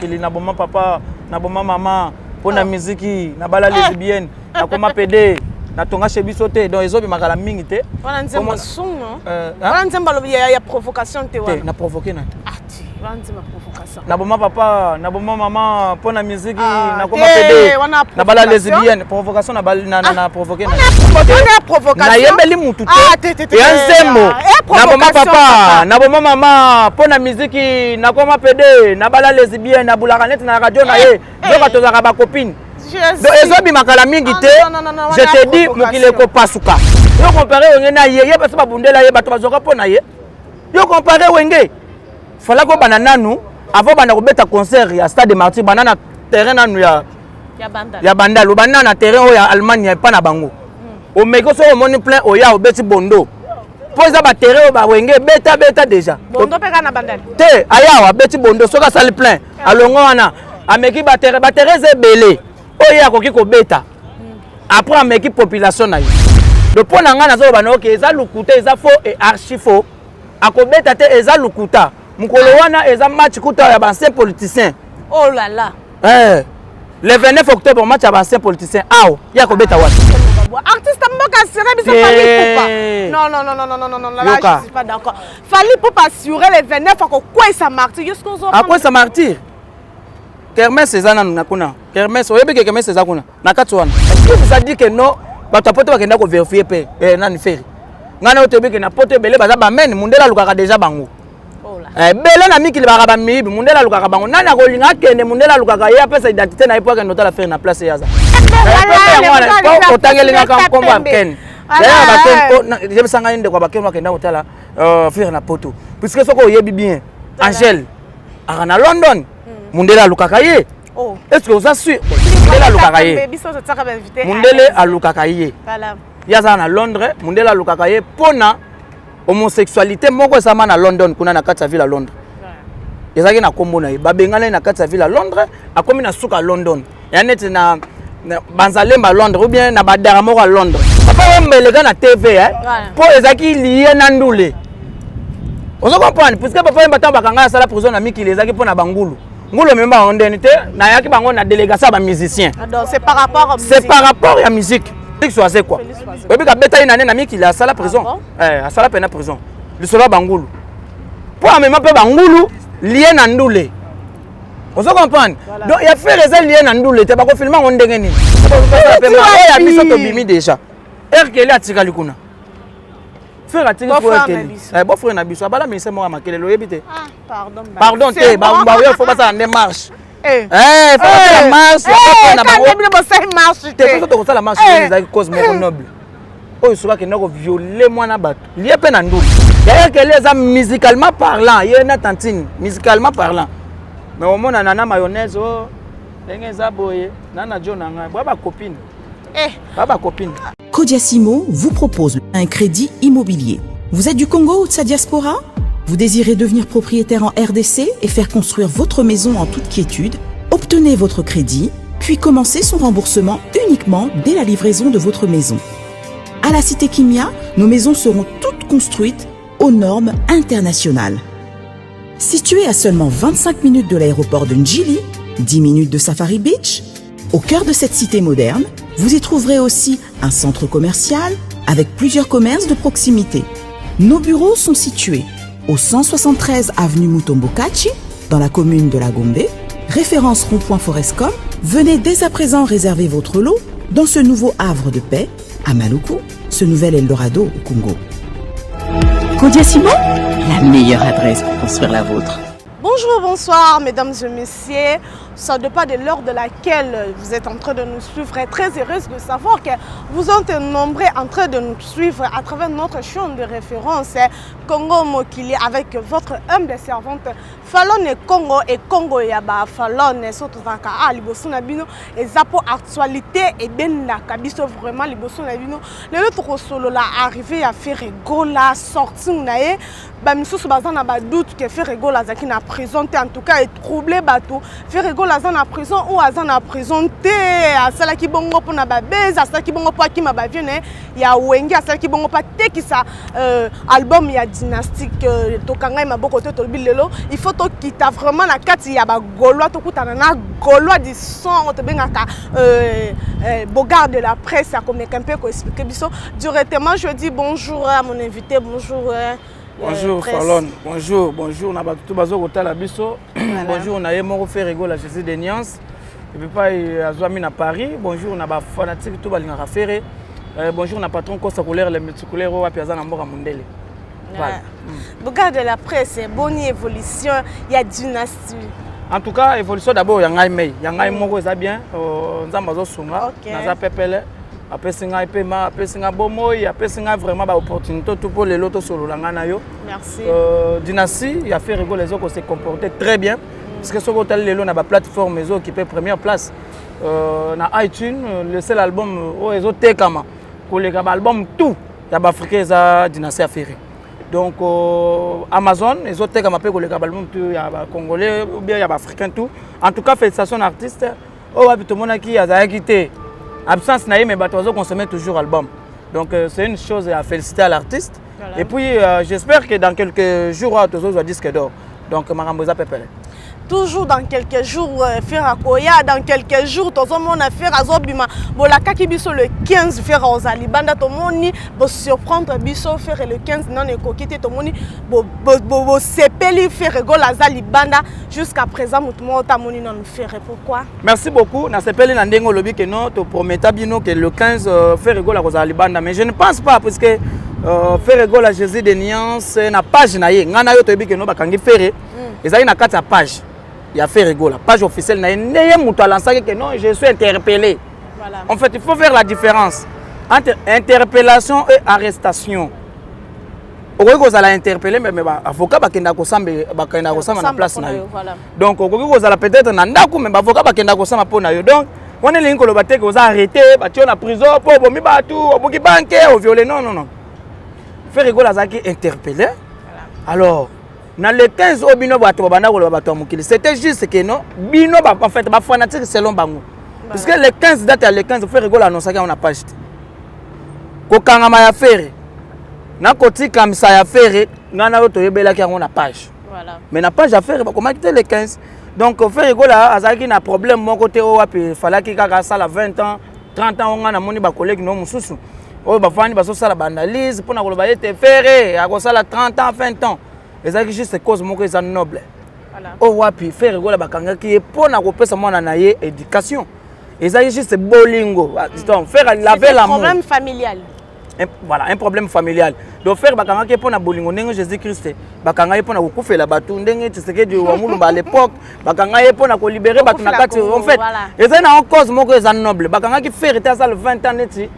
Il na bon papa, na bon maman, pour la musique, na bala lesbienne, na koma PD, na tonga chez bisoté, donc ils ont makala mingi te. Voilà nzemba son non. Voilà nzemba il y a provocation te wa. Na provoquer na. Ah ti, voilà nzemba provocation. Na bon papa, na bon maman, pour la musique, na koma PD, na bala lesbienne, provocation na provoquer na. Na provocation. Na yembeli mutu te. Ah te. Ya nzembo. Na bon papa, na bon maman, pour la musique, na koma PD, na bala lesbienne, na bulaka net na radio na ye. Zoka tozaka ba copine. Donc ezobi makala mingi te. Je te dis mokile ko pasuka. Yo comparer wenge na ye parce ba bundela ye bato bazoka pona ye. Yo comparer wenge. Fala ko banana nu avant bana ko beta concert ya Stade Martyrs banana terrain nanu ya Bandal. Ya Bandal o banana terrain o ya Allemagne pa na bango. O meko so o moni plein o ya o beti bondo. Po za ba terrain o ba wenge beta déjà. Bondo pe kana Bandal. Te ayawa beti bondo soka sali plein. Alongo wana ameki ba terrain ze belé. Oya koki ko beta. Après ameki population na ye. Le point nanga na zo bana OK eza lukuta eza faux et archi faux. Akobeta te eza lukuta. Mukolo wana eza match kuta ya ancien politicien. Oh là là. Le 29 octobre match ya ancien politicien. Aw, ya kobeta wa. Artiste mboka assurer biso Fally Ipupa. Non, là je suis pas d'accord. Fally Ipupa assurer le 29 quoi ça martyr. Jusqu'au jour. À quoi ça martyr? Kermesse ezana nakuna. Kermesse oyebi ke kermesse ezakuna. Nakati wana. Est-ce que ça dit que non bato poto bakenda ko vérifier pe nani feri. Ngana otebi ke na poto belé baza ba men mundela lukaka déjà bango. Oh là. Bela na mikili baka ba mibi mundela lukaka bango. Nani akolinga kende mundela lukaka ye apesa identité na ipo ke notala faire na place yaza. Ko otangelinga ka komba ken. D'ailleurs baken je me sanga inde kwa baken wakenda otala faire na poto. Puisque soko oyebi bien. Angèle akana London. Mundela lukaka ye. Oh. Est-ce que vous êtes sûr? Mundela lukaka ye. Mundele alukaka ye. Voilà. Yaza na Londres, Mundela lukaka ye pona homosexualité moko sama na London kuna na kati ya ville à Londres. Ezaki na kombo na ye. Babengana na kati ya ville à Londres, akomi na suka London. Ya neti na banzalemba Londres ou bien na badara moko à Londres. Papa mbeleka na TV po ezaki lié na ndule. On se comprend puisque papa mbata bakanga sala prison na mikili ezaki pona bangulu. Ngulu memba ondeni te na yaki bango na délégation ba musicien. Donc c'est par rapport à musique. C'est par rapport à musique. C'est quoi? Obi ka beta ina na mikili a sala prison. A sala pena prison. Le solo bangulu. Pour même pas bangulu lié na ndule. On se comprend. Donc il y a fait les lié na ndule te ba ko filmer on ndenge ni. Ya biso to bimi déjà. RKL atika likuna. Frère atika pour RKL. Bon frère na biso abala mais c'est moi makele lo yebite. Ah pardon. Pardon te ba yo faut pas ça en démarche. Faut faire la marche, na marche. Te faut to la marche les cause mon noble. Oh souvent que nako violer moi na bato. Lié pe na ndulu. D'ailleurs que les hommes musicalement parlant, il y a une tantine musicalement parlant. Mais au moins nana mayonnaise oh ndenge za boye nana jonanga ba copine. Baba copine. Codiasimo vous propose un crédit immobilier. Vous êtes du Congo ou de sa diaspora? Vous désirez devenir propriétaire en RDC et faire construire votre maison en toute quiétude? Obtenez votre crédit, puis commencez son remboursement uniquement dès la livraison de votre maison. À la Cité Kimia, nos maisons seront toutes construites aux normes internationales. Située à seulement 25 minutes de l'aéroport de Njili, 10 minutes de Safari Beach, au cœur de cette cité moderne, vous y trouverez aussi un centre commercial avec plusieurs commerces de proximité. Nos bureaux sont situés au 173 avenue Mutombokachi, dans la commune de la Gombe, référence rond-point Forescom. Venez dès à présent réserver votre lot dans ce nouveau havre de paix à Maluku, ce nouvel Eldorado au Congo. Codiasimo, la meilleure adresse pour construire la vôtre. Bonjour, bonsoir, mesdames et messieurs. Ça dépend de l'heure de laquelle vous êtes en train de nous suivre. Et très heureuse de savoir que vous êtes nombreux en train de nous suivre à travers notre chaîne de référence Congo Mokili avec votre humble servante Fallon Congo et Congo Yaba Fallon surtout à Liboso Nabino et Zapo actualité et ben la kabiso vraiment Liboso Nabino le autre solo là arrivé à faire rigola sortir nae ba misusu bazana ba doute que faire rigola zaki na prison en tout cas et troublé bateau faire rigoler à la prison ou à la prison à celle qui bongo pour na babez à celle qui bongo pour qui ma bavienne ya wenge à celle qui bongo pas te qui ça album ya dynastique to kanga ma boko to bilelo il faut to quitter vraiment la carte ya ba gaulois to kutana na gaulois du son to bengaka Bogard de la presse à comme un peu expliquer biso directement je dis bonjour à mon invité bonjour bonjour Falon, bonjour, n'a pas tout bazo kota la biso. Bonjour, on a eu fait rigoler la Jésus de Niance. Et puis pas à Zoamine à Paris. Bonjour, on a pas fanatique tout balinga raféré. Bonjour, on a patron Costa couleur les multicouleurs au Piazza na Mboka Mundele. Voilà. Bogard de la presse, bonne évolution, il y a dynastie. En tout cas, évolution d'abord il y a ngai mei, il y a ngai moko ça bien. Nzamba zo sunga, naza pepele. Après singa paiement après singa bomo après singa vraiment ba opportunité tout pour les lotos solo langana yo. Merci. Dynastie il a fait rigoler les autres se comporter très bien parce que ce hôtel les na ba plateforme les autres qui paient première place na iTunes le seul album les autres tekama ko les album tout ya ba africain za Dynastie a fait. Donc Amazon les autres tekama pe ko les album tout ya ba congolais ou bien ya ba africain tout. En tout cas félicitations artistes oh wa tout monde qui a quitté absence naïe mais bateau consommer toujours album donc c'est une chose à féliciter à l'artiste voilà. Et puis j'espère que dans quelques jours tous autres disque d'or donc Maramboza Pepele toujours dans quelques jours faire à Koya dans quelques jours tout le monde a faire à Zobima bolaka ki biso le 15 faire aux Alibanda tout moni bo surprendre biso faire le 15 non ekokité tout moni bo sepeli faire rigole à Alibanda jusqu'à présent tout monde ta moni non faire pourquoi merci beaucoup na sepeli na ndengo lobi que non to prometa bino que le 15 faire rigole à Alibanda mais je ne pense pas parce que faire rigole à Jésus de Niance na page na ye ngana yo to bi que non bakangi faire ezali na kati ya page il a fait rigoler. La page officielle n'a pas que non, je suis interpellé. Voilà. En fait, il faut faire la différence entre interpellation et arrestation. Au lieu de l'interpeller, mais l'avocat va na place. Donc, au lieu de peut-être nandaku, mais l'avocat va na place. Donc, on est là pour que vous arrêtez, vous en prison, pour vous battre, pour vous violer. Non, non, non. Faire rigoler, c'est interpeller. Alors, dans le 15 au bino bato bana ko bato mukili c'était juste que non bino ba en fait ba fanatique selon bango parce que le 15 date le 15 faire rigoler annoncer qu'on a pas acheté ko kangama ya faire na koti comme ça ya faire ngana to yebela ki on a page voilà mais na page à faire ba comment quitter le 15 donc faire rigoler azaki na problème mon côté o wapi falaki kaka sala 20 ans 30 ans on a moni ba collègue no mususu o ba fani ba so sala bandalise pour na ko ba été faire a ko sala 30 ans 20 ans. Les gens qui juste cause mon qu'ils sont nobles. Oh wapi faire rigoler bakanga qui est pour na kopesa mwana na ye éducation. Les gens juste bolingo. Donc faire laver l'amour. Un problème familial. Voilà, un problème familial. Donc faire bakanga qui est pour na bolingo ndenge Jésus-Christ. Bakanga est pour na kokufa la batu ndenge Tshisekedi wa Mulumba à l'époque. Bakanga est pour na ko libérer batu na kati en fait. Les gens en cause mon qu'ils sont nobles. Bakanga qui faire était ça le 20 ans neti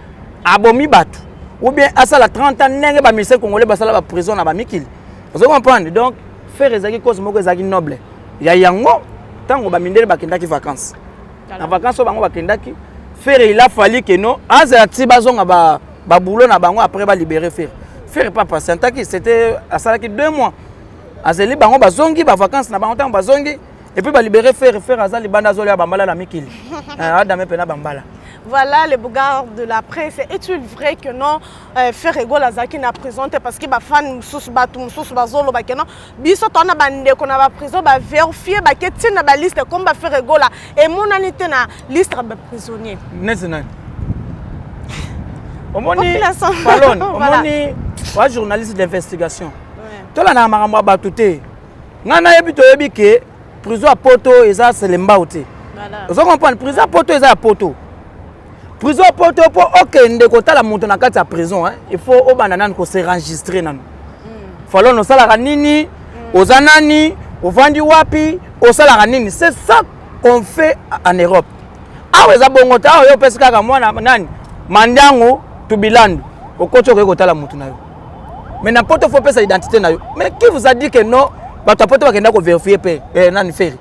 abomi batu. Ou bien à ça la 30 ans ndenge ba ministère congolais ba sala ba prison na ba mikili. Vous comprenez donc faire ezaki cause moko ezaki noble ya yango tango ba mindele bakendaki vacances na vacances bango bakendaki faire il a fallu que non aza ti bazonga ba boulot na bango après ba libérer faire pas patientaki c'était à ça qui 2 mois azeli bango bazongi ba vacances na bango tango bazongi et puis ba libérer faire azali banda zoli ya bambala na mikili adame pena bambala. Voilà le Bogard de la presse. Est-il vrai que non faire rigoler Zaki n'a présenté parce que ba fan sous batum sous bazolo ba kenon biso tona bande ko na ba prison ba vérifier ba ketina ba liste comme ba faire rigoler et mon anité na liste ba prisonnier. Nesina. Omoni Falon, omoni wa journaliste d'investigation. Tola na makambo ba tuté. Ngana yebi to yebi ke prison à Poto eza selemba oté. Voilà. Vous comprenez prison à Poto eza à Poto. Prison Poto pour okende kota la moto na kati ya prison hein il faut obandana ko se enregistrer nan Falon no sala nini ozanani ovandi wapi osala nini c'est ça qu'on fait en Europe aweza bongo ta yo pesa kaka mwana nani mandango tubilandu okocho ko kota la moto na yo mais na Poto faut pesa identité na yo mais qui vous a dit que non bato Poto bakenda ko vérifier pe nani faire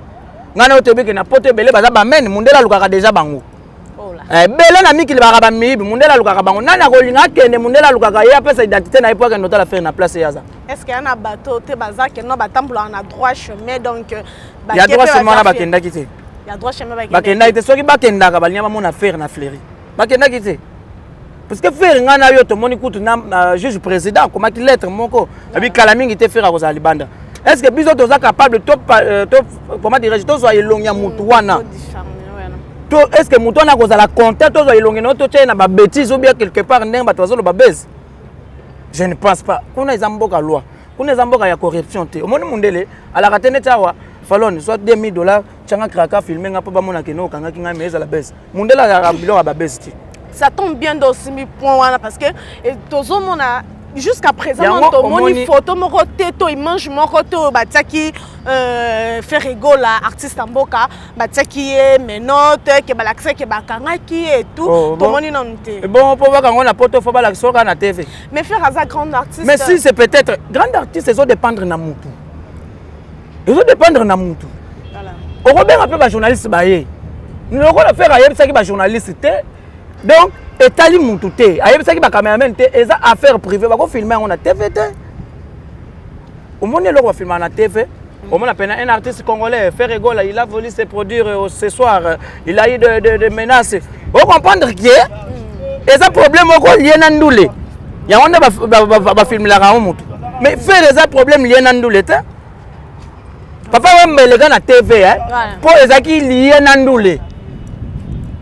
ngana otobi ke na Poto belé baza ba men mundela lukaka déjà bango. bela na mikili bakaba mibi mundela lukaka bango nani akolinga kende mundela lukaka ye apesa identité na epoque nota la faire na place yaza. Est-ce qu'il y a un bateau te bazar que non batambola on a droit chemin donc il y a droit chemin na bakenda kité. Il y a droit chemin bakenda kité soki bakenda ka balinya mona faire na fleurie. Bakenda kité. Parce que faire ngana yo to moni kutu na juge président comment qu'il lettre moko abi kala mingi te faire ko libanda. Est-ce que biso toza capable top comment dirais-je to so elongia mutu wana? Est-ce que mutu wana kozala compter to so elongia no to tena ba bêtise ou bien quelque part ndenge bato bazolo ba base? Je ne pense pas. Kuna ezamboka loi. Kuna ezamboka ya corruption te. Omoni mundele ala katene tawa falon soit $2000 changa kraka filmer nga pa ba mona keno kanga kinga meza la base. Mundela ya biloko ba base ti. Ça tombe bien dans ce point parce que tozo mona jusqu'à présent mon photo mon côté to image mon côté batiaki fait rigolo artiste amboka batiaki menote ke balakse ke bakanga ki et tout to moni non te bon pour voir quand on a poto faut balakse ka na TV mais faire as grand artiste mais si c'est peut-être grand artiste ils ont dépendre na mutu ils ont dépendre na mutu voilà on va bien appeler ba journaliste ba ye nous on va faire ayer ça qui ba journaliste te donc etali mutu te ayebisaki ba cameraman te eza affaire privée bako filmer on a TV te au monde le filmer na TV au monde appelle un artiste congolais faire rigolo il a voulu se produire ce soir il a eu de menaces vous comprendre que eza problème ko lié na ndule ya on ba filmer la ka mutu mais faire eza problème lié na ndule te papa wembelega na TV pour ezaki lié na ndule.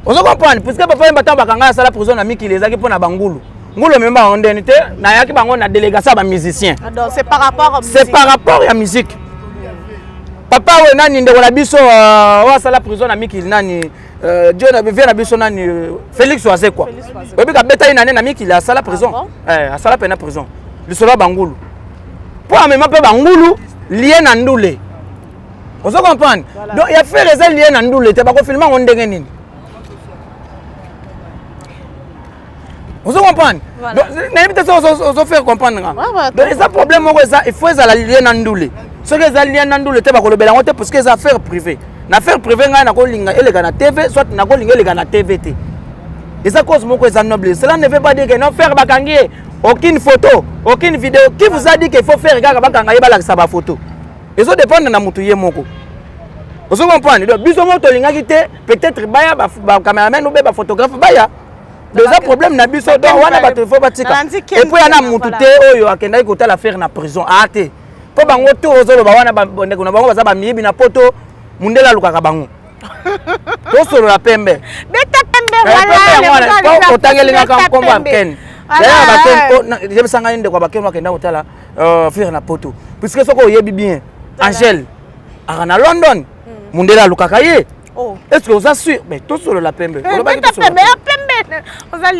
On se comprend parce que papa mbata bakanga sala prison na miki les aki pona bangulu ngulu memba ondeni te na yaki bango na délégation ba musicien donc c'est par rapport à musique papa we nani ndeko na biso wa sala prison na miki nani Dieu na vient na biso nani Félix Oise quoi obi ka beta ina na miki la sala prison a sala pena prison lisolo bangulu pour même pas bangulu lié na ndule on se comprend donc il y a fait les lié na ndule te bako filmer on ndenge nini. Vous comprenez? Donc, n'importe ça, on faire comprendre. Donc, c'est un problème, il faut les allier dans le ce que les alliés dans le thé, parce que c'est affaire privée. L'affaire privée, il y a na TV, soit il y a na TV. Et ça cause mon cause noble. Cela ne veut pas dire que non faire bakangi, aucune photo, aucune vidéo. Qui vous a dit qu'il faut faire bakangi balak photo? Et ça dépend de la moutouye moko. Vous comprenez? Donc, bisomo to linga kité, peut-être baya ba cameraman ou ba photographe baya. Deux problème na biso donc wana bato faut batika et puis yana mutu te oyo akenda ko tala faire na prison ate po bango to ozolo ba wana bandeko na bango baza ba mibi na poto mundela lukaka bango to solo la pembe beta pembe wala otangelinga ka komba ken ya ba ken je besanga inde kwa ba ken akenda ko tala faire na poto puisque soko yebi bien Angèle akana London mundela lukaka ye est-ce que vous assure mais to solo la pembe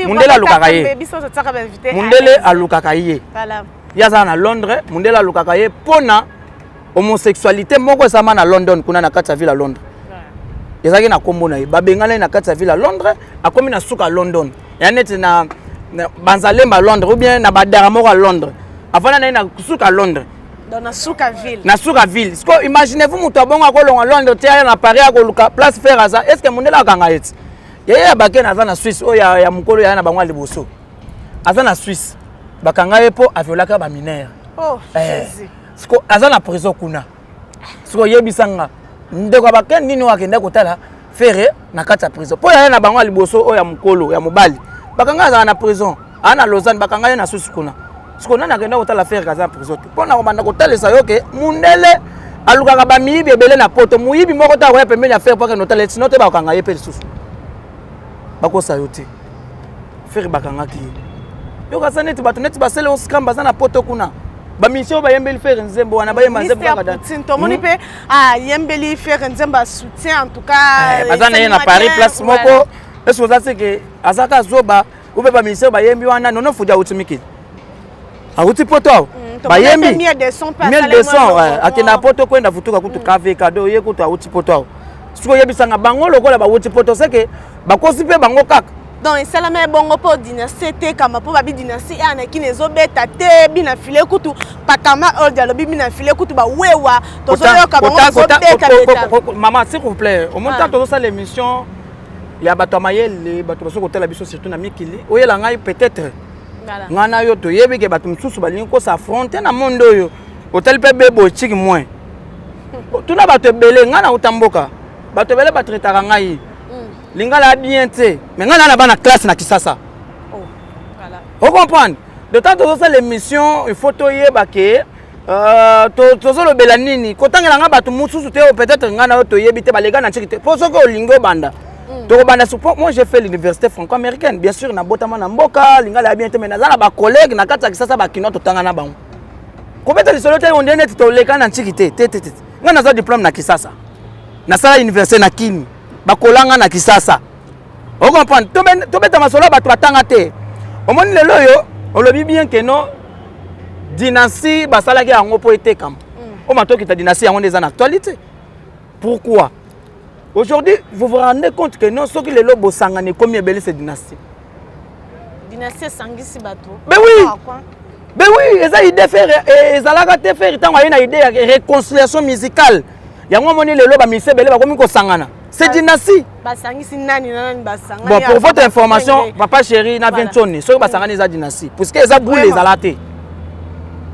Mundela Lukakaye. Mundele à Lukakaye. Voilà. Yaza na Londres, Mundela Lukakaye pona homosexualité moko sama na London kuna na kati ville à Londres. Yazaki na kombo na ye. Babengala na kati ville à Londres, akomi na suka London. Ya neti na banzalemba Londres ou bien na badara moko à Londres. Afana na suka Londres. Dans na suka ville. Na suka ville. Imaginez-vous mutu abonga ko longa Londres tia na Paris ko luka place faire ça. Est-ce que Mundela kanga eti? Yaya bakena aza na Suisse oya ya mukolo ya na bangwa liboso aza na Suisse bakanga yepo aviolaka ba mineur Jésus siko aza na prison kuna siko yebisanga ndeko bakena nini wakenda kotala faire na kati ya prison po ya na bangwa liboso oya mukolo ya mobali bakanga aza na prison ana Lausanne bakanga ye na Suisse kuna siko nana kenda kotala faire kaza prison po na komanda kotalesa yoke mundele alukaka ba miyibi ebele na poto muyibi moko ta ko pembeni ya faire po ke notala sinote bakanga ye pe lisusu bako sayoti faire bakanga ki yo kasa neti bato neti basele on scam bazana poto kuna ba mission ba yembeli faire nzembo wana ba yemba nzembo kaka to moni pe yembeli faire nzemba soutien en tout cas bazana na Paris place moko est-ce que ça c'est que azaka zoba ou ba mission ba yembi wana nono fuja utimiki auti poto ba yembi 1200 akina poto kwenda futuka kutu kave kado ye kutu auti poto siko yebisanga bango lokola ba uti poto c'est que bakosi pe bango kaka donc c'est la même bongo po dynastie te kama po babi dynastie ana kinezo beta te bina file kutu pakama odia bina file kutu ba wewa to so yo ka bango so beta beta maman s'il vous plaît au moment où ça l'émission Il y a bato mayele bato baso côté la biso surtout na mikili. Oyela ngai peut-être. Voilà. Ngana yo to yebi ke bato msusu balingi ko s'affronter na monde oyo. Hotel pe bebo chiki moins. Tuna bato belé ngana utamboka. Bato belé batretaka ngai. Lingala bien te. Mais ngana na bana classe na Kisasa. Oh. Voilà. Vous comprenez? De temps en temps l'émission il faut toyeba ke tozo lo belanini kotangela nga bato mususu te peut-être ngana yo toyebi te balega na chiki te. Pour ce que lingo banda. Moi j'ai fait l'université franco-américaine, bien sûr, na botama na mboka, lingala bien te mais nazala ba collègue na kati ya Kisasa ba kino totanga na bango. Kobeta lisolo te on dene to leka na chikite te. Nga naza diplôme na Kisasa. Na sala université na Kini. Ba kolanga na Kisasa. On comprend. To beta masolo ba batanga te. O moni lelo yo, on lobi bien que non dynastie ba sala ke yango po etekam. O matoki ta dynastie yango eza na actualité. Pourquoi? Aujourd'hui, vous vous rendez compte que non, ceux qui les lobos sangane combien belle cette dynastie. Dynastie sangisi bateau. Ben oui. Ben oui, ils ont idée faire ils allaient faire tant une idée de réconciliation musicale. Il y a un moment les lobos mise belle ba comme ko sangana. C'est dynastie. Ba sangisi nani ba sangana. Bon pour votre information, papa chéri na 20 tonnes, ceux ba sangana za dynastie parce que ils ont boulé les alaté.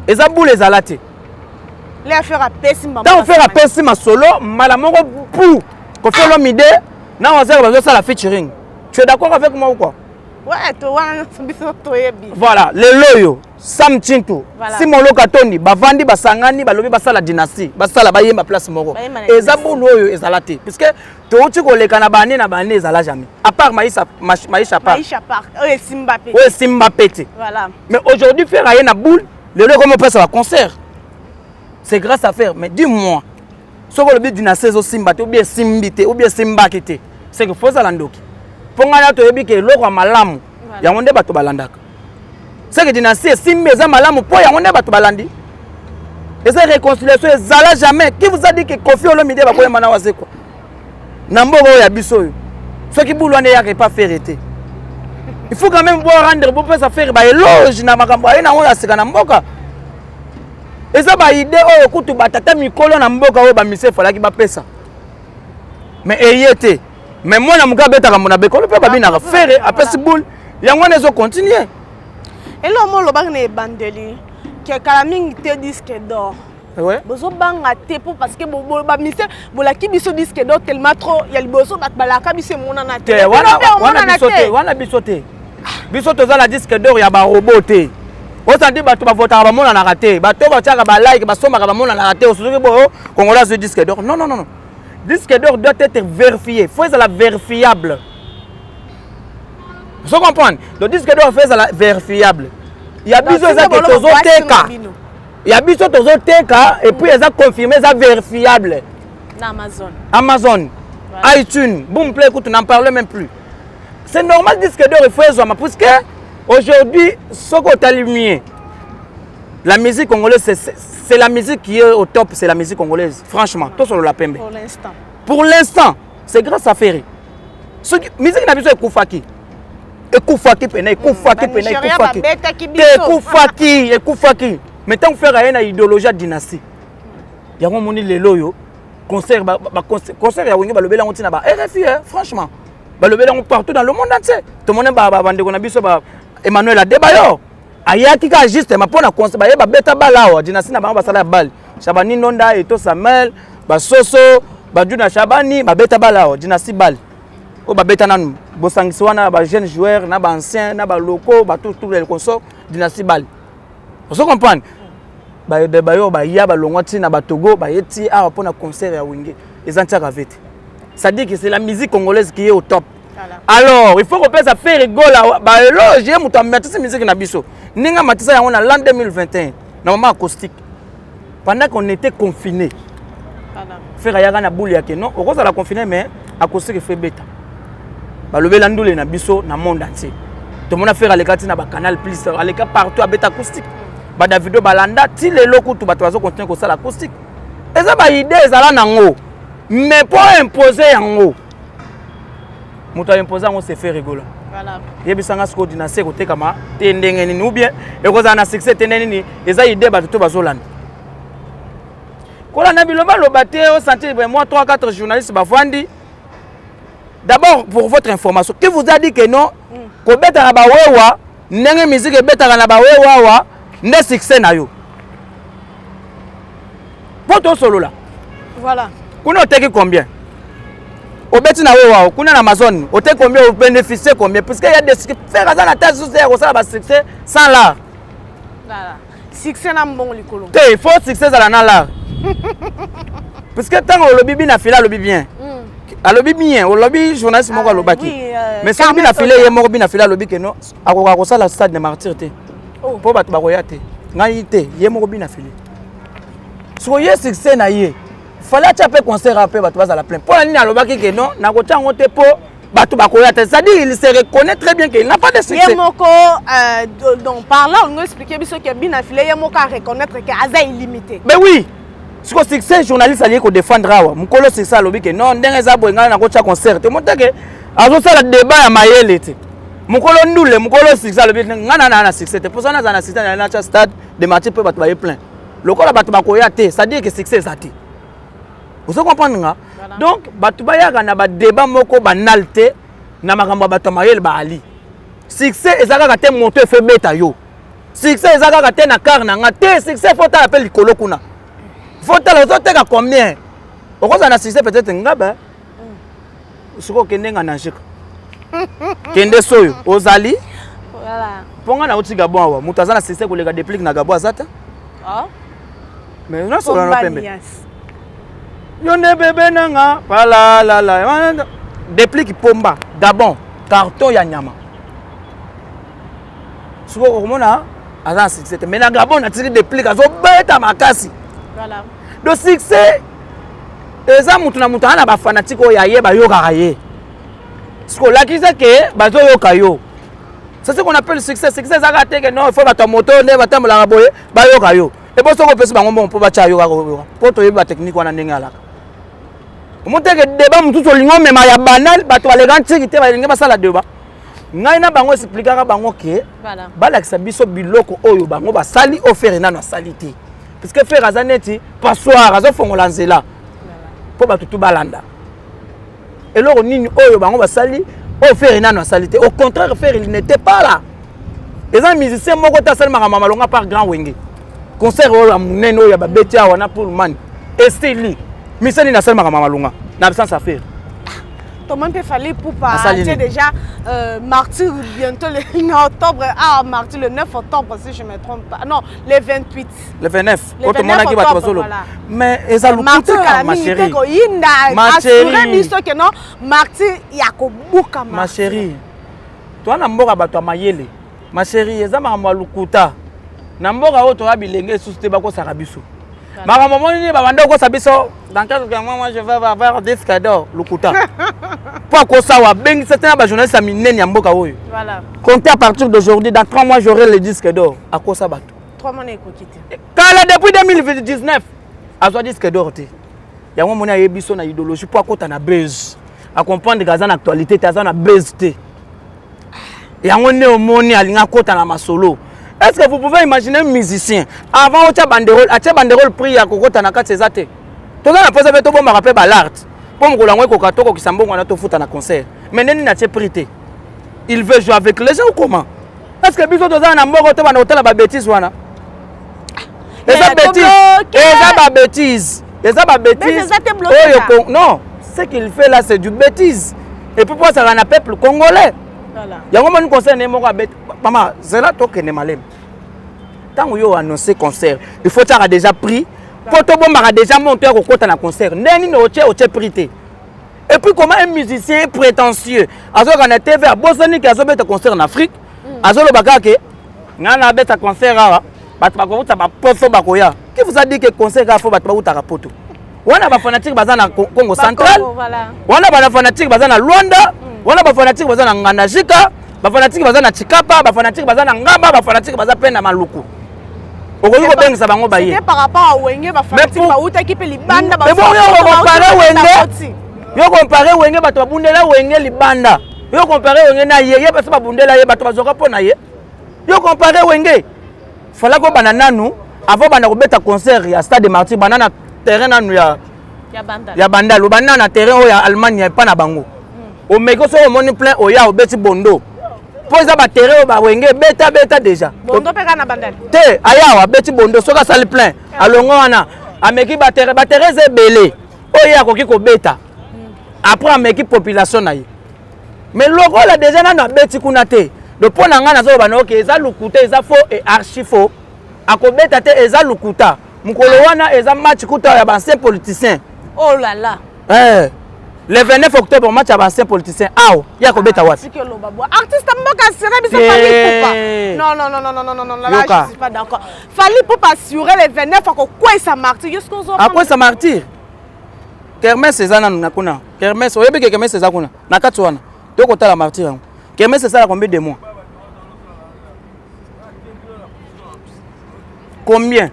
Ils ont boulé les alaté. Les affaires à pessimma. Dans faire à pessimma solo, malamoko pou. Quand on fait l'homme idée, non, on va faire la featuring. Tu es d'accord avec moi ou quoi? Ouais, voilà, les loyo, Sam Chintu, Simon Lokatoni, Bavandi, Basangani, Balobi, Basala dynastie, Basala Bayema place Moro. Et Zabou loyo est zalaté. Puisque tu as dit que les Canabani n'a pas né zala jamais. À part Maïcha Park. Maïcha Park. Oui, Simbappé. Oui, Simbappé. Voilà. Mais aujourd'hui, faire rien à boule, le loyo comme on peut faire un concert. C'est grâce à faire. Mais dis-moi. Ce que le but d'une saison Simbate ou bien Simbite ou bien Simbakite, c'est que faut ça landoki. Pour nga to yebi ke loko malamu ya ngonde bato balandaka. C'est que dynastie Simbeza malamu po ya ngonde bato balandi. Et cette réconciliation ezala jamais. Qui vous a dit que Kofi Olomide ba koyema na wase quoi? Na mboko ya biso yo. Ce qui boulwane ya pas faire été. Il faut quand même voir rendre pour ça faire ba éloge na makambo na ngo ya sika na mboka. Et ça ba idée oyo kutu batata mikolo na mboka oyo ba mise falaki ba pesa. Mais eyete. Mais moi na muka beta ka mona bekolo pe ba bina ka faire après ce boule, yango nezo continuer. Et là mo lo ba na bandeli que kalaming te disque d'or. Ouais. Bozo banga te pour parce que ba mise bolaki biso disque d'or tellement trop ya liboso bat balaka biso mona na te. Wana bisote. Bisote za la disque d'or ya ba roboté. On s'en dit bato ba vota ba mona na raté bato ba tiaka ba like ba soma ba mona na raté osoki bo congolais ce disque d'or non disque d'or doit être vérifié faut être la vérifiable vous comprenez le disque d'or fait la vérifiable il y a besoin ça que tozo teka il y a besoin tozo teka et puis ça confirmé ça vérifiable na Amazon voilà. iTunes boom play écoute n'en parle même plus c'est normal disque d'or il faut ça parce que aujourd'hui, ce qu'on t'a lumière, la musique congolaise, c'est la musique qui est au top, c'est la musique congolaise. Franchement, tout sur la pembe. Pour l'instant. Pour l'instant, c'est grâce à Ferry. La musique n'a besoin de Koufaki. Koufaki, Koufaki. Maintenant, on fait une idéologie de dynastie. Il y a un moment où les loyaux, concert, il y a un RFI, franchement. Partout dans le monde entier. Tout le monde a Emmanuel Adebayo ayaki ka juste ma pona conseil ba beta balawa dynastie na bango basala bal Shabani Nonda eto Samuel ba Soso ba Juna Shabani ba beta balawa dynastie bal o ba beta nanu bosangisi wana ba jeune joueur na ba ancien na ba locaux ba tout les consorts dynastie bal vous comprenez ba Adebayo ba ya ba longwati na ba Togo ba yeti a pona concert ya wenge ezantia kavete ça dit que c'est la musique congolaise qui est au top. Alors, il faut qu'on puisse faire rigoler. Bah, là, j'ai mon temps mettre cette musique na biso. Ninga matisa ya on a l'an 2021. Normalement acoustique. Pendant qu'on était confinés. Faire ya na boule ya ke non. Au cause la confiné mais acoustique fait bêta. Bah le belandule na biso na monde entier. Tout le monde a fait les na ba canal plus les cas partout à bêta acoustique. Bah Davido balanda ti les locaux tout ba tozo continuer ko ça l'acoustique. Et ça ba idée ezala nango. Mais pour imposer yango. Moto imposer on se fait rigoler. Voilà. Yebisanga sko dynastie ko tekama te ndenge nini ou bien e ko za na succès te nini eza idée ba tout bazolanda. Kola na biloba lobate o sentir moi 3 4 journalistes bavandi D'abord, pour votre information, qui vous a dit que non, que beta na bawewa, nenge musique beta na bawewa wa, ne succès na yo. Poto solo là. Voilà. Kuna oteki combien? Obeti na wewa, kuna na Amazon, oteki combien, vous bénéficiez combien? Parce qu'il y a des faire ça na tête sous ça, ça va succès sans l'art. Voilà. Succès na bon likolo. Il faut succès à la l'art. Parce que tant que le bibi na fila le bibi bien. A lobby bien, au lobby journaliste moko lobaki. Mais si bina filé ye moko bina filé lobby que non, akoka ko sala stade de martyr te. Po batu bakoya te. Ngai te, ye moko bina filé. So ye succès na ye. Fallait chaper concert après batu bazala plein. Pour la nini alobaki que non, na ko tango te po batu bakoya te. C'est-à-dire il se reconnaît très bien qu'il n'a pas de succès. Ye moko donc par là on nous expliquer biso que bina filé ye moko reconnaître que aza illimité. Mais oui. Si le succès journaliste allait ko défendre awa, mukolo c'est ça lobi que non ndenge za boenga na ko cha concert. Te montake azo sala débat ya mayele te. Mukolo ndule mukolo succès lobi ngana na succès te. Pour ça na za na succès na cha stade de match pe batu ba plein. Lokola batu ba koya te, ça dit que succès ça te. Vous comprenez nga? Donc batu ba ya na ba débat moko banalité na makambo batu mayele ba ali. Succès ezaka ka te monter fait beta yo. Succès ezaka ka te na car na nga te succès faut ta appel likolo kuna. Faut te combien? Au cause d'un succès peut-être ngabe. Ce qu'on kende nganajika. Kende soyo ozali. Voilà. Ponga na uti Gabon awa. Mutaza na succès ko lega déplique na Gabon azata. Ah. Mais on a solo na pembe. Yone bébé nanga. Voilà la la. Déplique pomba Gabon carton ya nyama. Ce qu'on komona azana succès. Mais na Gabon na tiri déplique azo beta makasi. Voilà. Le succès, les gens qui sont fanatiques de Yaye, ce qu'on a dit, c'est que c'est ce qu'on appelle le succès. Le succès, c'est que non, il faut que tu moto, ne va pas la raboyer, et pour ça, on peut se faire pour battre pour te la technique. On a dit que le débat, tout le monde, mais il y a banal, les gens qui sont là, débat. Ngaina bango expliquera bango que bala kisabiso biloko oyo bango ba sali offert na salité. Parce que faire azaneti passoir azo fongola nzela po batutu balanda eloko nini oyo bango basali o faire nano salité au contraire faire il n'était pas là les gens musiciens moko ta sali mama malonga par grand wenge concert oyo munene oyo ba betia wana pour man estili misani na sali mama malonga na absence à faire. Comment peut fallait pour partir déjà martyr bientôt le 9 octobre martyr le 9 octobre si je me trompe pas non le 28 le 29 autre monde qui va te solo mais eza lukuta ma chérie ma chérie miso que non martyr yakobuka ma chérie toi na mboka bato mayele ma chérie eza ma lukuta na mboka oto abilenge susute bako sarabiso ma maman ni babanda ko sabiso dans quelques mois moi je vais avoir des cadeaux lukuta pour que ça wa bengi c'était ba journaliste à minene mboka oyo voilà comptez à partir d'aujourd'hui dans 3 mois j'aurai le disque d'or à quoi ça bato 3 mois n'eko quitté kala depuis 2019 azo disque d'or te yango mona yebiso na idéologie pour akota na buzz à comprendre gaza na actualité taza na buzz te yango ne omoni alinga kota na masolo. Est-ce que vous pouvez imaginer un musicien avant au banderole prix à kokota na kati ezate to na pose beto bo marape ba l'art pour ngolo ngwe ko katoko kisambongo na to futa na concert mais neni na prité il veut jouer avec les gens ou comment? Est-ce que biso to za na mboko to bana hôtel ba bêtise wana eza bêtise non ce qu'il fait là c'est du bêtise et puis pour ça na peuple congolais. Voilà. Yango moni concert ne moko abet mama zela to kene malem. Tant yo annoncer concert, il faut avoir déjà pris pour to bomba déjà monter ko kota na concert. Ndeni no oche prité. Et puis comment un musicien prétentieux azo kana TV a bosani ki azo beta concert en Afrique, azo lo baka ke ngana beta concert awa, bat ba ko ba poso ba koya. Qui vous a dit que concert a faut bat ba utaka poto? Wana ba fanatique bazana Congo central. Wana ba fanatique bazana Luanda. Wana ba fanatique bazana Ngandajika, ba fanatique bazana Chikapa, ba fanatique bazana Ngamba, ba fanatique bazana pena maluku. Okoyiko bengisa bango baye. C'était par rapport à Wenge ba fanatique ba uta ki pe libanda ba. Mais bon yo comparer Wenge. Yo comparer Wenge bato babundela Wenge libanda. Yo comparer Wenge na yeye parce ba bundela ye bato bazoka pona ye. Yo comparer Wenge. Fala ko banana nu avant bana ko beta concert ya stade de Martyr banana terrain nanu ya banda. Ya banda lo banana terrain o ya Allemagne pa na bango. au meko so moni plein oya obeti bondo po za batere ba wenge beta déjà bondo peka na bandali te ayawa beti bondo soka sali plein alongo wana ameki batere ze belé oya koki ko beta après ameki population na ye mais lokola déjà na beti kuna te le point na nga na zo ba no ke eza lukuta eza faux et archi faux akobeta te eza lukuta mukolo wana eza match kuta ya ancien politicien. Oh là là. Le 29 octobre match ya ancien politicien. Aw, ya kobeta wapi? Artiste mboka assurer biso Fally Ipupa. Non, là je suis pas d'accord. Fally Ipupa assurer le 29 quoi ça martyr. Est-ce qu'on a quoi ça martyr? Kermesse ezana na kuna. Kermesse oyebi ke kermesse ezana kuna. Na kati wana. To kota la martyr. Kermesse ça combien de mois? Combien?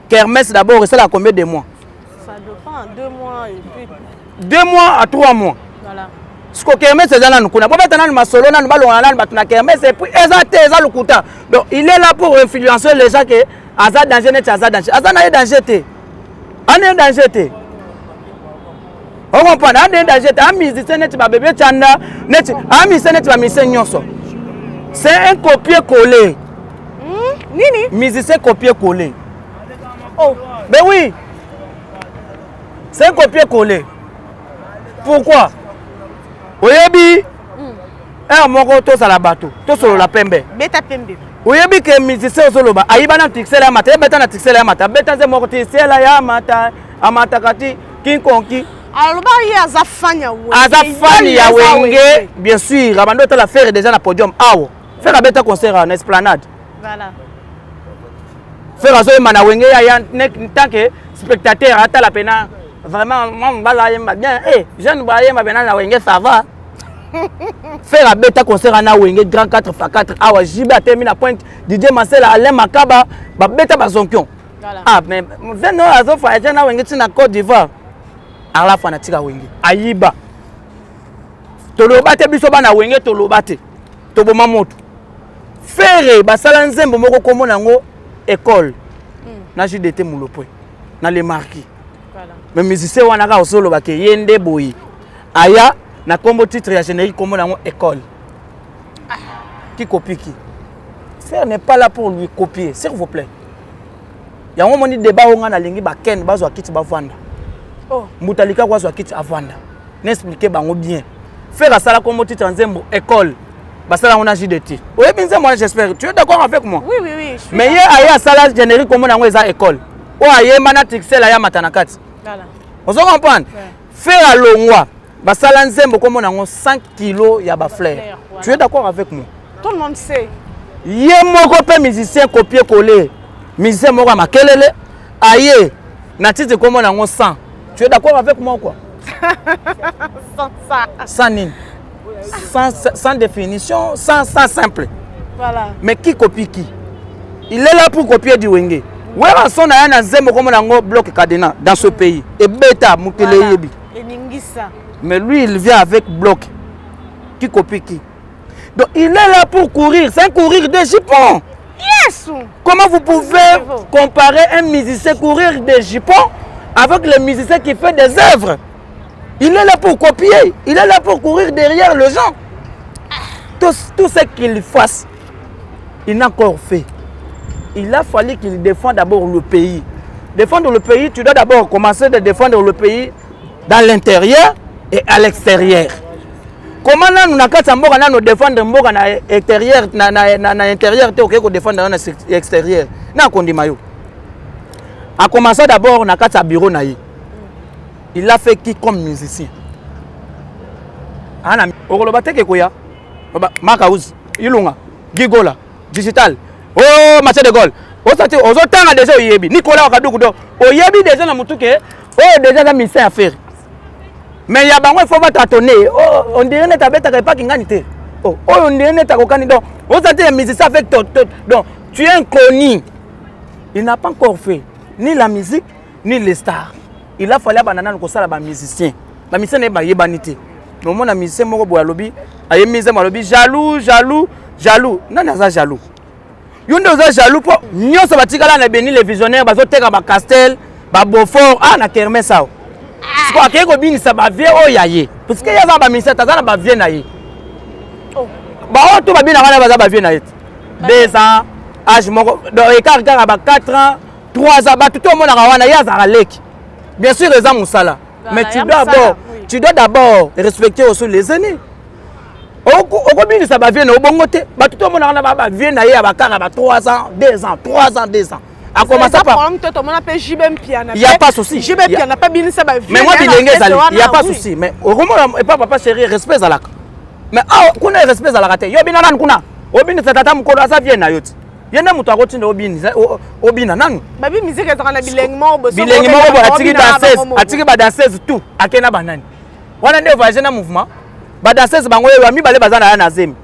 Kermesse d'abord, ça a combien de mois? Ça dépend, 2 mois et puis... 2 mois à 3 mois. Voilà. Ce que Kermesse c'est dans nous. Pour mettre dans ma solo, dans ma Kermesse et puis eza lukuta. Donc il est là pour influencer les gens que azad danger net azad danger. Azad na danger té. Ane danger té. On comprend, ane danger té. Ami musicien net ba bébé chanda net. Ami musicien net ba musicien nyonso. C'est un copier-coller. Nini? Musicien copier-coller. Oh. Ben oui. C'est un copier-coller. Pourquoi? Oyebi. Moko to sala bato. To solo la pembe. Beta pembe. Oyebi ke musicien solo ba. Ayiba na tixela ya mata. Beta na tixela ya mata. Beta ze moko tixela ya mata. Amata kati king konki. Alors ba ye azafanya we. Azafani ya wenge. Bien sûr. Abando to la faire déjà na podium. Awo. Faire la beta concert en esplanade. Voilà. Faire azo mana wenge ya tant que spectateur ata la pena vraiment moi bala yemba bien jeune ba yemba bena na wenge ça va. Faire la beta concert na wenge grand 4x4 awa jiba termine pointe DJ Marcel Alain Makaba ba beta ba zonkion. Voilà. Ah mais veno azo fa na wenge tina Côte d'Ivoire. Ala fanatika wenge. Ayiba. Toloba te biso ba na wenge toloba te. Toboma moto. Faire ba sala nzembo moko komo nango école na JDT Mulopwe na les marquis. Voilà. Mais musicien wana ka osolo ba ke yende boyi. Aya na combo titre ya générique komo nango école. Qui copie qui? Faire n'est pas là pour lui copier, s'il vous plaît. Ya ngo moni débat onga na lingi ba ken bazwa kiti ba vanda. Oh, mutalika kwa zwa kiti avanda. N'expliquer bango bien. Faire sala combo titre nzembo école. Basala on a JDT. Oui, bien moi j'espère. Tu es d'accord avec moi? Oui. Mais hier aya sala générique comme on a école. O aye mana tixela ya matanakati. Voilà. Vous comprenez? Faire à longwa. Basala nzembo comme on a 100 kg ya ba fleur. Voilà. Tu es d'accord avec moi? Tout le monde sait. Yé moko pe musicien copier coller. Musicien moko makelele. Aye na titre comme on a 100. Tu es d'accord avec moi quoi? Sans nini? Sans définition, sans simple. Voilà. Mais qui copie qui? Il est là pour copier du wenge. Où est son na zembo comme on bloc cadena dans ce pays? Et beta mukele yebi. Mais lui il vient avec bloc. Qui copie qui? Donc il est là pour courir, c'est un courir de jupons. Yes. Comment vous pouvez comparer un musicien courir de jupons avec le musicien qui fait des œuvres? Il est là pour copier, il est là pour courir derrière les gens. Tout ce qu'il fasse, il n'a encore fait. Il a fallu qu'il défende d'abord le pays. Défendre le pays, tu dois d'abord commencer de défendre le pays dans l'intérieur et à l'extérieur. Comment nous avons défendre l'intérieur, nous défendre l'extérieur? A commencer d'abord dans le bureau. Il a fait qui comme musicien? Ana okolobate ke koya Makaouz Ilunga Gigola Digital oh Mathieu de Gaulle osati ozotanga déjà oyebi Nicolas Wakaduku do oyebi déjà na mutuke oh déjà na mission à faire mais ya bango il faut pas tâtonner oh on dirait ne tabeta pas kingani te oh on dirait ne takokani donc osati les musiciens avec donc tu es un connu. Il n'a pas encore fait ni la musique ni les stars. Il a fallu abanana ko sala ba musicien. Ba musicien ne ba yebanité. No mona musicien moko boya lobi, aye musicien malobi jaloux. Nana za jaloux. Yondo za jaloux po nyoso batikala na beni les visionnaires bazoteka ba Castel, ba Beaufort na kermesse sao. siko akei kobinisa bavie oyo ya ye parce que ye aza na baministère aza na bavie na ye baoyo to babina wana baza bavie na ye 2 ans âge moko écart kaka ba 4 ans 3 ans bato to omonaka wana ye azalaka leki bien sûr eza mosala mais tu dois d'abord respecter aussi les aînés okobinisa bavie na obongo te bato to omonaka na bavie na ye ya bakaka ba 3 ans 2 ans 3 ans 2 ans a commencé par il n'y a pas de souci mais moi il n'y a pas de souci mais au moment et pas papa chéri respect zalaka mais kuna respect zalaka te yo bina nan kuna obinisa tata mukolo asa vie na yo ti yenda mutu akotinda obina nanu babi musique ezaka bilengo bo atiki ba danseuse tout akena banani wana nde voyage na mouvement ba danseuse bango yo mibale bazana na zemi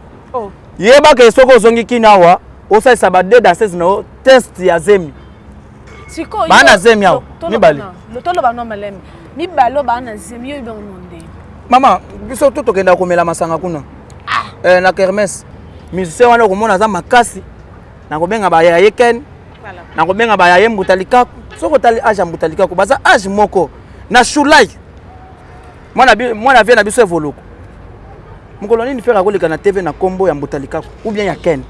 yeba ke soko ozongi kinawa osalisa ba 2 danseuses na test ya zemi bana zemi yao mibale lotolo bano malemi mibalo bana zemi yo ibononde mama biso to tokenda komela masanga kuna na kermesse musicien wana komona za makasi na kobenga ba ya yeken na kobenga ba ya yembutalikaku soko tali age mbutalikaku baza age moko na shulai mwana vient na biso evoluko mukolo nini faire akoleka na TV na kombo ya mbutalikaku ou bien ya ken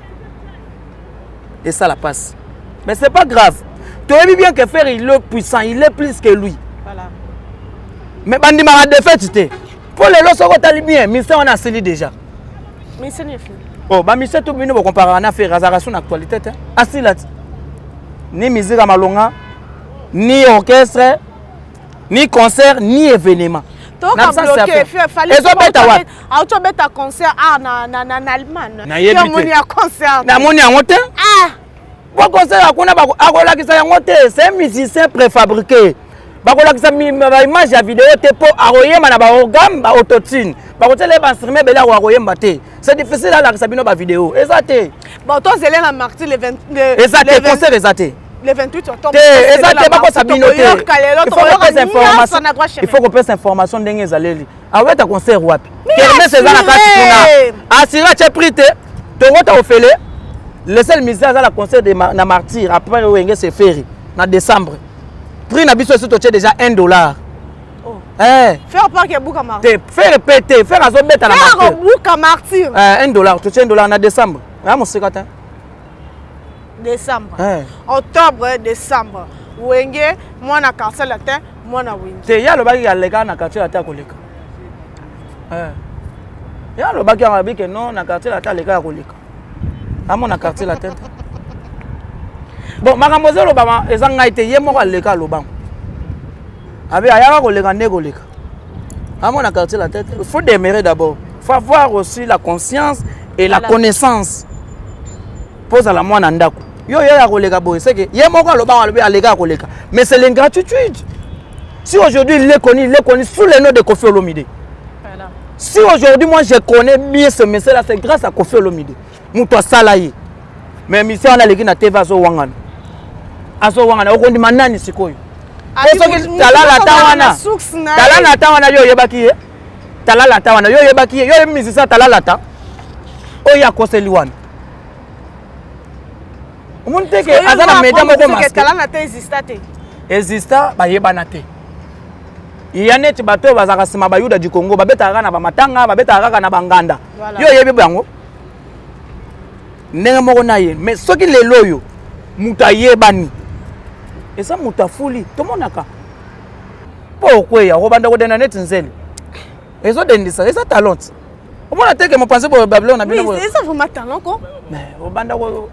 et ça la passe mais c'est pas grave tu as bien que faire il est puissant il est plus que lui voilà mais bandima a défaite pour les lots soko tali bien mission on a scellé déjà mission est fini oh ba mission tout bino comparer na faire razation actualité asila ni musique malonga ni orchestre ni concert ni événement toka bloqué fallait auto beta concert na Allemagne na moni ya concert na moni yango te bon concert akuna akolakisa yango te c'est un musicien préfabriqué bakolakisa ba image ya vidéo te po akoyema na ba organe ba autotune bakotele ba instrument bela akoyemba te c'est difficile à la bino ba vidéo ezate bon to zele na martyr le 22 ezate concert ezate le 28 octobre ezate bako sabino te il faut que pese information ndenge ezaleli aweta concert wapi kermesse eza na kati kuna asira che prite tongota ofele le seul musicien à la concert de na martyr après wenge se faire na décembre prix na biso c'est déjà $1 faire pas que bouka martyr faire répéter faire azobeta na martyr bouka martyr $1 tu $1 na décembre ya mosikata décembre octobre décembre wenge mwana quartier latin mwana wenge te ya lobaki ya leka na quartier latin koleka ya lobaki ya mabike non na quartier latin leka ya koleka amo na quartier latin bon makambo zelo ba eza ngai te ye moko aleka lobango abi ayaka koleka nde koleka amo na quartier latin il faut demeurer d'abord faut avoir aussi la conscience et la connaissance pose à la mwana ndako yo ya koleka boy c'est que ye moko lobango alobi aleka koleka mais c'est l'ingratitude si aujourd'hui il est connu sous le nom de Kofi Olomide voilà. Si aujourd'hui moi je connais bien ce monsieur là c'est grâce à Kofi Olomide muto salaye mais mission on a leki na TV azo wangana okondi manani sikoyo soki talala tawana yo yebaki ye talala tawana yo yebaki ye yo musicien talala ta oya koseli wana omonte ke azana media moko masque talala ta exista bayebana te iya neti bato bazaka sima bayuda du Congo babetaka na bamatanga babetaka na banganda yo yebi bango ndenge moko na ye mais soki lelo yo mutu ayebani eza mutu afuli tomonaka po okweya okobanda kodenda neti nzeli ezodendisa eza talent omona teke mopanzi boyo babylone na bino eza vraiment talent ko mais obanda ko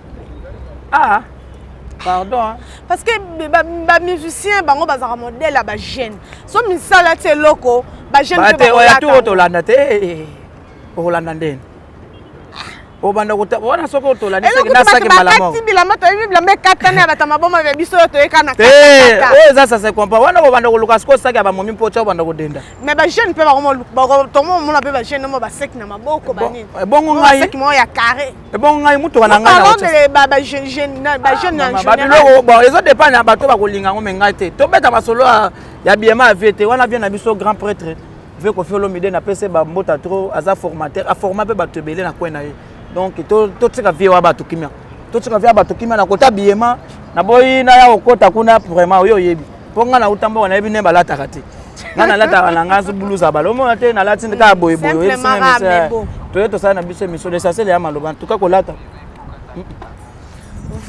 pardon parce que ba musicien bango bazaka modèle ba jeune so misala te loko ba jeune pe ba ya tout tolanda te olanda ndeni obanda ko wana soko tolanda te na saki malamo bila mato bila mekatana batama boma be biso to ekana kata eza ça se comprend wana obanda ko luka siko saki ba momi pocha obanda ko denda mais ba jeune pe ba ko tomo mona pe ba jeune mo ba sek na maboko ba nini bongo ngai sek mo ya carré bongo ngai mutu wana ngai na ocha ba jeune na jeune babilo bon ezo dépend na bato ba ko linga ngo mengai te to beta basolo ya biema avete wana vient na biso grand prêtre veut ko faire Olomide na pese ba mbota trop aza formateur a former pe bato belé na kwena ye donc to tika vie wa bato kimia to tika vie bato kimia na kota biema na boyi na ya okota kuna vraiment oyo yebi ponga na utambo wana yebi ne balata kati nga nalata na nga buluza balomo te nalati ka boye boye to ça na biso émission de ça c'est les maloba en tout cas kolata.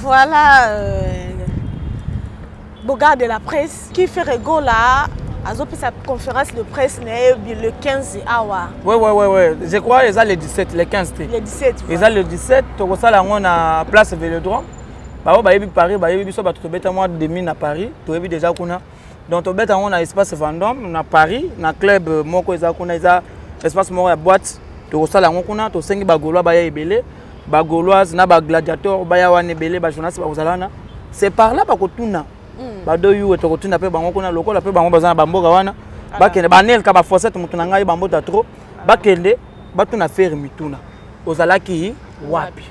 Voilà Bogarde de la presse qui fait rigola azopi sa conférence de presse le 15 awa. Ouais. Je crois ils ont le 17, le 15. Le 17. Ils ont le 17, to ça là on a place Vélodrome. Ba yebi Paris, ba yebi biso ba to beta mois de à Paris, to yebi déjà kuna. Donc to beta on a espace Vendôme na Paris, na club moko eza kuna eza espace moko ya boîte. To ça là on kuna to sengi ba Gaulois ba ya ebele, ba Gauloise na ba gladiateur ba ya wana ebele ba journaliste ba kozalana. C'est par là ba kotuna. Ba do yu to kotuna pe bango kuna lokola pe bango bazana ba mboka wana. Ba kende ba nel ka ba fossette mutu na ngai ba mbota trop. Ba kende ba tuna faire mituna. Ozalaki wapi?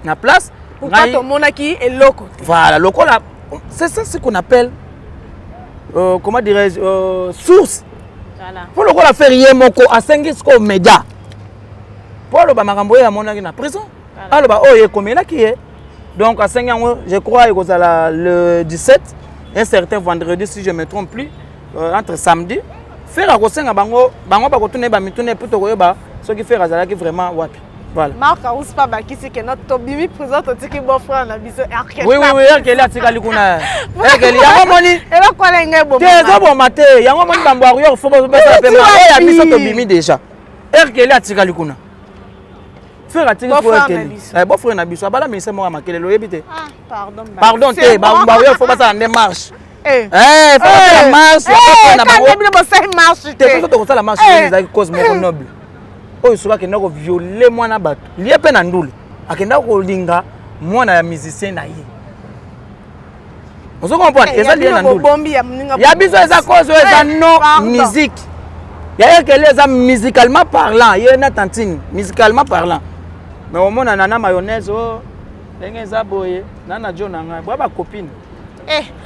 Na place pourquoi ton monaki est loco. Voilà, locola, c'est ça ce qu'on appelle comment dirais-je source. Voilà. Pour locola faire rien moko à 5 jusqu'au média. Pour le bamakambo ya monaki na prison. Alors bah oh comme là qui est. Donc à 5 ans je crois il y a le 17 un certain vendredi si je me trompe plus entre samedi faire à kosenga bango ba kotune ba mitune plutôt koyeba ce qui fait azala qui vraiment wapi. Voilà. Marc Aouspa Baki c'est que notre bimi présente au tiki bon frère na biso Arkeli. Oui, Arkeli atikali kuna. Arkeli yango moni. Et là quoi la ngai bon. Te zo bon maté, yango moni bambo ariyo faut pas ça pe ma. Ya biso to bimi déjà. Arkeli atikali kuna. Frère atikali ko Arkeli. Bon frère na biso abala ministère mo makele lo yebite. Ah, pardon. Pardon te, bambo ariyo faut pas ça en démarche. Faut pas la marche, na bango. Te faut to ça la marche, c'est cause moko noble. Oyo soba kenda ko violer mwana bato lié pe na ndule akenda ko linga mwana ya musicien na ye ozo comprendre eza lié na ndule ya biso eza cause eza non musique ya ekele eza musicalement parlant ye na tantine musicalement parlant mais au mona nana mayonnaise o ndenge eza boye nana jo na ngai ba copine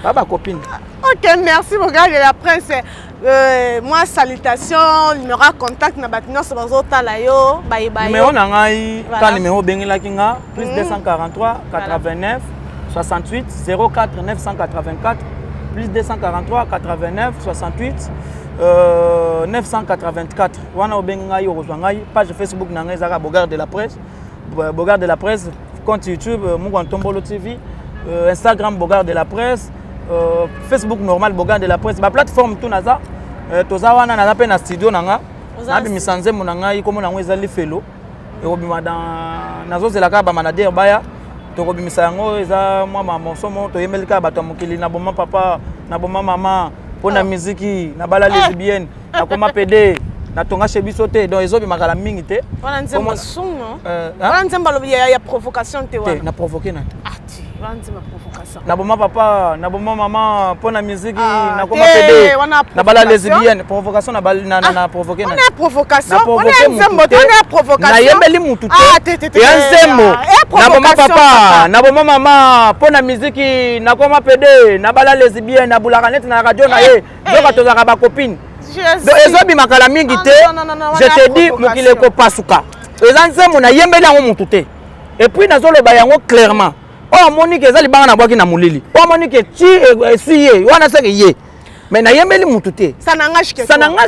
Baba copine. Ok, merci Bogarde de la presse. Moi salutations, numéro contact na batino so bazota la yo, bye bye. Numéro na ngai, ta numéro bengela kinga plus 243 89 68 04 984 plus 243 89 68 984. Wana obenga yo kozwa ngai page Facebook na ngai zaka Bogarde de la presse. Bogarde de la presse, compte YouTube Mungantombolo TV. Instagram Bogarde de la presse, Facebook normal Bogarde de la presse, ba plateforme tout naza toza wana na pe na studio nanga na bi misanze munanga ikomo na ngweza lifelo e obima dans nazo zelaka ba manager baya to ko bimisa yango eza mwa mama somo to yemelika bato mokili na boma papa na boma mama pona muziki na bala lesbienne na koma PD na tonga chebiso te donc ezo bimaka la mingi te wana nzemba sungo wana nzemba lo ya provocation te wana na provoquer na provocation. Na boma papa, na boma maman, pour la musique, na koma PD, na bala lesbienne, provocation na bala na provoquer na. On a provocation. On a provocation. Na yembeli mutu te. Et un zembo. Na boma papa, na boma maman, pour la musique, na koma PD, na bala lesbienne, na bulaka net na radio na ye. Zoka tozaka ba copine. Donc ezo bimaka la mingi te. Je te dis mokile ko pasuka. Eza nzembo na yembeli yango mutu te. Et puis nazoloba yango clairement. Oh Monique ezali banga na bwaki na mulili. Oh Monique ti esiye wana seke ye. Mais na yembeli mutu te. Ça n'engage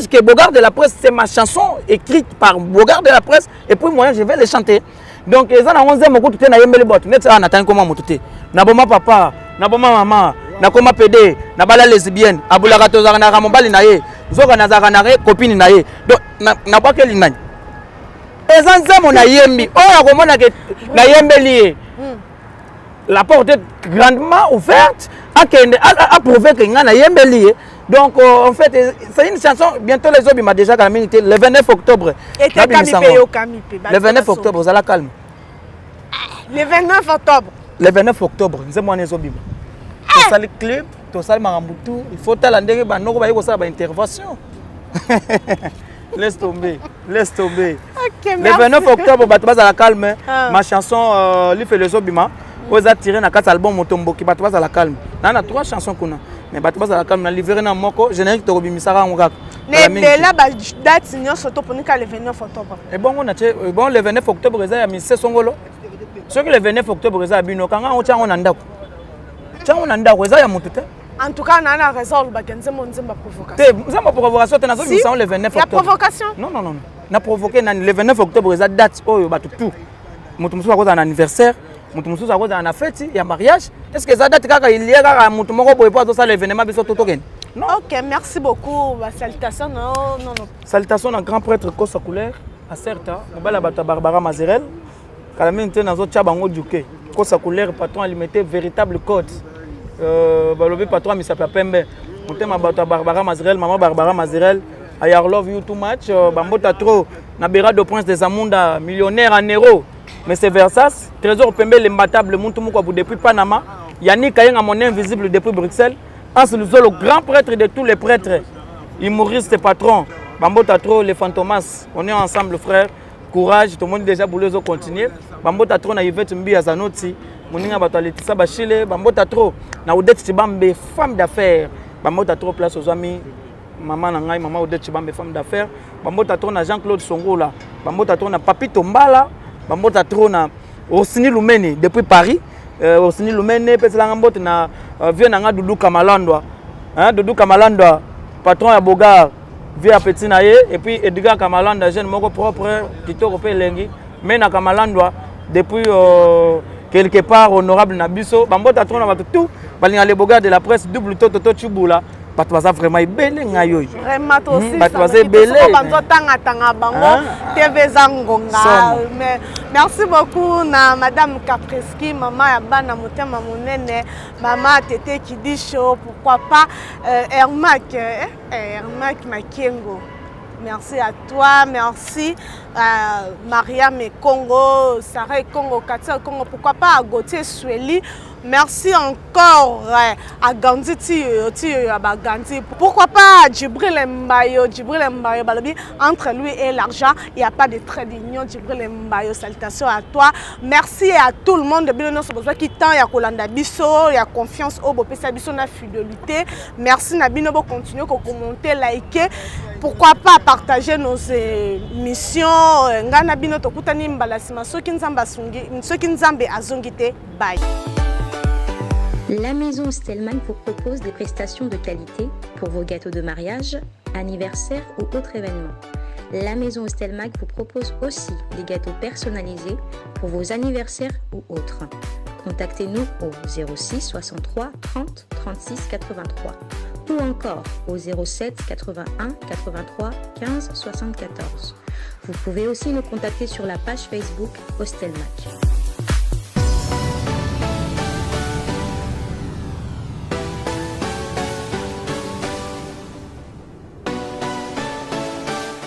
que Bogarde de la presse, c'est ma chanson écrite par Bogarde de la presse et puis moi je vais les chanter. Donc eza na 11e moko tuté na yembeli bot. Net ça na tan comment mutu te. Na boma papa, na boma maman, na koma PD, na bala lesbienne, abulaka tozaka na ramobali na ye. Zoka na zaka na copine na ye. Donc na bwaki lingani. Eza nzemo na yembi. Oh akomona ke na yembeli ye. La porte est grandement ouverte à prouver que ngana yembeli. Donc en fait c'est une chanson bientôt les autres m'a déjà calmé le 29 octobre. Le 29 octobre ça la calme. Le 29 octobre. Le 29 octobre nous sommes les obima. Ça le clip, tout ça marambutu, il faut talender ba noko ba yiko ça ba intervention. Laisse tomber. Okay, le 29 octobre bato la calme. Ma chanson lui fait les obima. Vous avez tiré dans 4 albums Motombo qui battent à la calme. On a 3 chansons qu'on a. Mais battent à la calme. On a livré dans Moko. Générique de Robi Misara. Mais là, date signée surtout pour nous le 29 octobre. Et bon, le 29 octobre, il y a mis 6 songolo. Ce que le 29 octobre, il y a mis 9 quand on tient on a ndako. Tient on a ndako, il y a mon tout. En tout cas, on a raison, on a provocation. C'est ma provocation, tu as le 29 octobre. La provocation? Non. On a provoqué le 29 octobre, c'est la date où il y a tout. Je suis un anniversaire, je suis un fête, il y a mariage. Est-ce que ça date il y a un événement non. Ok, merci beaucoup. Salutations. Non. Salutations à grand prêtre Kosa Couleur, à Certa, à Barbara Mazerel. Quand même, nous avons Tchabango Djouké. Kosa Couleur, patron alimentaire, véritable code. Le patron, il s'appelle Pembe. Nous avons Barbara Mazerel, maman Barbara Mazerel. I love you too much. Bambota trop. Nabera de Prince des Amunda, millionnaire en euros. Mais c'est Versas. Trésor Pembe, l'imbattable, Moutoumoukou depuis Panama. Yannick Kayeng, mon invisible depuis Bruxelles. Hans Luzo, le grand prêtre de tous les prêtres. Humoriste et patron. Bambota trop, les fantomas. On est ensemble, frère. Courage. Tout le monde déjà voulu continuer. Bambota trop, na Yvette Mbi à Zanoti. Moninga Bato Letissa Bachile. Bambota trop. Na Odette Chibambe, femme d'affaires. Bambota trop, place aux amis. Maman Nangai, maman Odette Chibambe, femme d'affaires. Bambota trop na Jean-Claude Songola. Bambota trop na Papito Mbala. Bambota trop na Orsini Lumeni depuis Paris. Orsini Lumeni, Peselanga Mbote na vieux nanga Doudou Kamalandwa. Doudou Kamalandwa, patron à Bogar, vieux à Petit Naye. Et puis Edgar Kamalandwa, jeune moko propre, qui te repère lengi. Mais na Kamalandwa, depuis quelque part honorable Nabiso. Bambota trop na tout. Balinga les Bogar de la presse, double toto Chubula. Batwaza vraiment belé ngayo. Vraiment aussi. Batwaza belé. Mais merci beaucoup na madame Capreski, maman Abana Motema Monene, maman Tété qui dit chaud, pourquoi pas Ermac Makengo. Merci à toi, merci à Maria Mekongo, Sarah Congo, Katia Congo, pourquoi pas à Gauthier Sueli. Merci encore à Gandhi, pourquoi pas à Djibril Mbayo, entre lui et l'argent, il n'y a pas de trait d'union. Djibril Mbayo, salutations à toi. Merci à tout le monde de qui tend à Kolanda Bisso, il y a confiance au Bopesa Bisso, na fidélité. Merci Nabino, continuer à commenter, liker. Pourquoi pas partager nos émissions. Ngana Bino Tokutani Mbalasima, Soki Nzambe Azongite. Bye. La maison Stelman vous propose des prestations de qualité pour vos gâteaux de mariage, anniversaire ou autres événements. La maison Stelmac vous propose aussi des gâteaux personnalisés pour vos anniversaires ou autres. Contactez-nous au 06 63 30 36 83 ou encore au 07 81 83 15 74. Vous pouvez aussi nous contacter sur la page Facebook Hostelmac.